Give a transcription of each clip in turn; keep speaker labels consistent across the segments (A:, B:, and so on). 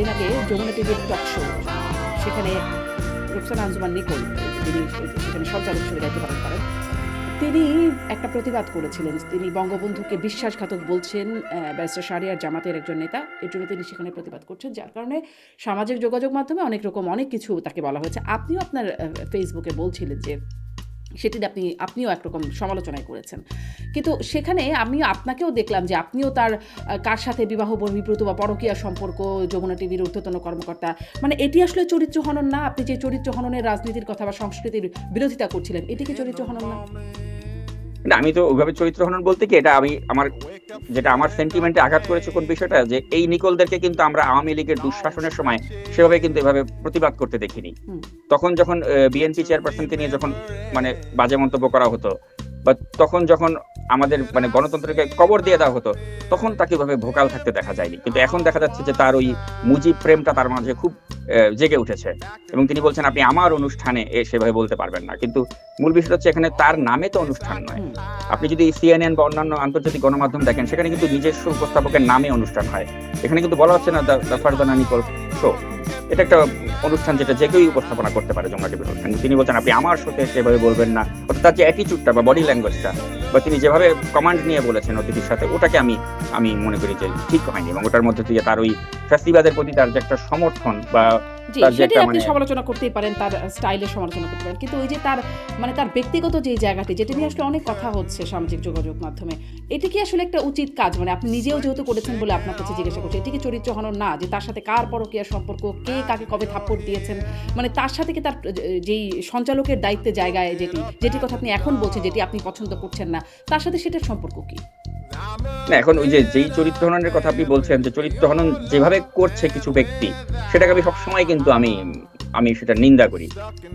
A: কদিন আগে যমুনা টিভির টক শো, সেখানে রুকসানা আঞ্জুমান নিকোল, তিনি সেখানে সঞ্চালক হিসেবে দায়িত্ব পালন করেন, তিনি একটা প্রতিবাদ করেছিলেন। তিনি বঙ্গবন্ধুকে বিশ্বাসঘাতক বলছেন ব্যারিস্টার শাহরিয়ার জামাতের একজন নেতা, এর জন্য তিনি সেখানে প্রতিবাদ করছেন, যার কারণে সামাজিক যোগাযোগ মাধ্যমে অনেক কিছু তাকে বলা হয়েছে। আপনিও আপনার ফেসবুকে বলছিলেন যে সেটির আপনিও একরকম সমালোচনায় করেছেন, কিন্তু সেখানে আমি আপনাকেও দেখলাম যে আপনিও তার কার সাথে বিবাহ বহির্ভূত বা পরকীয়া সম্পর্ক, যমুনা টিভির ঊর্ধ্বতন কর্মকর্তা, মানে এটি আসলে চরিত্র হনন না? আপনি যে চরিত্র হননের রাজনীতির কথা বা সংস্কৃতির বিরোধিতা করছিলেন, এটি কি চরিত্র হনন না?
B: না, আমি তো ওইভাবে চরিত্র হনন বলতে কি, এটা আমি যেটা আমার সেন্টিমেন্টে আঘাত করেছে কোন বিষয়টা, যে এই নিকোলদেরকে কিন্তু আমরা আওয়ামী লীগের দুঃশাসনের সময় সেভাবে কিন্তু এভাবে প্রতিবাদ করতে দেখিনি। তখন যখন বিএনপি চেয়ারপারসনকে নিয়ে যখন মানে বাজে মন্তব্য করা হতো, বা তখন যখন আমাদের মানে গণতন্ত্রকে কবর দিয়ে দেওয়া হতো, তখন তাকে এভাবে ভোকাল থাকতে দেখা যায়নি। কিন্তু এখন দেখা যাচ্ছে যে তার ওই মুজিব প্রেমটা তার মাঝে খুব জেগে উঠেছে, এবং তিনি বলছেন আপনি আমার অনুষ্ঠানে সেভাবে বলতে পারবেন না। কিন্তু মূল বিষয়টা হচ্ছে এখানে তার নামে তো অনুষ্ঠান নয়। আপনি যদি সিএনএন বা অন্যান্য আন্তর্জাতিক গণমাধ্যম দেখেন, সেখানে কিন্তু নিজস্ব উপস্থাপকের নামে অনুষ্ঠান হয়। এখানে কিন্তু বলা হচ্ছে না দ্য ফারজানা নিকোল শো। এটা একটা অনুষ্ঠান যেটা যে কেউই উপস্থাপনা করতে পারে, যমুনা টিভির অনুষ্ঠান। তিনি বলছেন আপনি আমার শোতে সেভাবে বলবেন না। অর্থাৎ তার যে অ্যাটিটিউডটা বা বডি ল্যাঙ্গুয়েজটা, বা তিনি যেভাবে কমান্ড নিয়ে বলেছেন অতিথির সাথে, ওটাকে আমি মনে করি যে ঠিক হয়নি, এবং ওটার মধ্যে দিয়ে তার ওই ফ্যাসিবাদের প্রতি তার যে একটা সমর্থন বা
A: সেটি আপনি সমালোচনা করতেই পারেন, তার স্টাইলের সমালোচনা করতে পারেন, কিন্তু ওই যে তার তার ব্যক্তিগত যে জায়গাটি, যেটা নিয়ে আসলে অনেক কথা হচ্ছে সামাজিক যোগাযোগ মাধ্যমে, এটি কি আসলে একটা উচিত কাজ? মানে আপনি নিজেও যেহেতু করেছেন বলে আপনার কাছে জিজ্ঞাসা করছি, এটি কি চরিত্র হনন না? যে তার সাথে কার পরকীয়া সম্পর্ক, কে কাকে কবে থাপ্পড় দিয়েছেন, মানে তার সাথে কি তার যেই সঞ্চালকের দায়িত্বের জায়গায় যেটি কথা আপনি এখন বলছেন, যেটি আপনি পছন্দ করছেন না, তার সাথে সেটার সম্পর্ক কি?
B: না, এখন ওই যেই চরিত্র হননের কথা আপনি বলছেন, যে চরিত্র হনন যেভাবে করছে কিছু ব্যক্তি, সেটাকে আমি সবসময় কিন্তু আমি সেটা নিন্দা করি।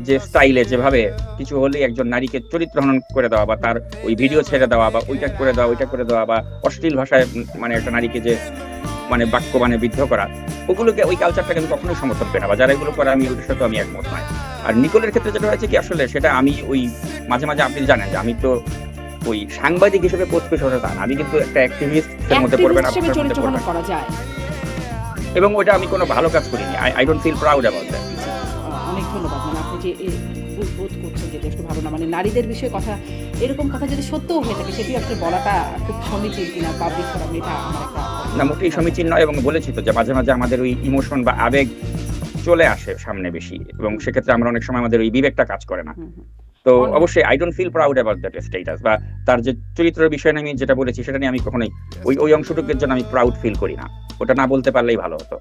B: যে স্টাইলে যেভাবে কিছু হলেই একজন নারীকে চরিত্র হনন করে দেওয়া, বা তার ওই ভিডিও ছেড়ে দেওয়া, বা ওইটা করে দেওয়া, বা অশ্লীল ভাষায় মানে একটা নারীকে যে মানে বাক্য মানে বিদ্ধ করা, ওগুলোকে ওই কালচারটাকে আমি কখনোই সমর্থন করি না, বা যারা এগুলো করে আমি ওদের সাথে আমি একমত নয়। আর নিকোলের ক্ষেত্রে যেটা হয়েছে কি, আসলে সেটা আমি ওই মাঝে মাঝে আপনি জানেন যে আমি তো ওই সাংবাদিক হিসেবে পোস্ট পেশ হতে চান, আমি কিন্তু একটা অ্যাক্টিভিস্টের মধ্যে পড়বেন, আপনার মধ্যে পড়বেন
A: করা যায়,
B: এবং ওটা আমি কোনো ভালো কাজ করিনি। I don't feel proud about that.
A: অনেক ধন্যবাদ। মানে আপনি যে বোধ করছেন যেটা একটু ভালো না, মানে নারীদের বিষয়ে কথা, এরকম কথা যদি সত্যও হয়ে থাকে, সেটি আসলে বলাটা খুব সমীচীন কিনা পাবলিক ফোরাম, এটা আমার একটা
B: না, মোটেই সমীচীন নয়। এবং বলেছি তো যে মাঝে মাঝে আমাদের ওই ইমোশন বা আবেগ চলে আসে সামনে বেশি, এবং সেক্ষেত্রে আমরা অনেক সময় আমাদের ওই বিবেকটা কাজ করে না। তো অবশ্যই I don't feel proud about that status, বা তার যে চরিত্রের বিষয় নিয়ে আমি যেটা বলেছি সেটা নিয়ে আমি কখনোই ওই অংশটুকুর জন্য আমি প্রাউড ফিল করি না। ওটা না বলতে পারলেই ভালো হতো।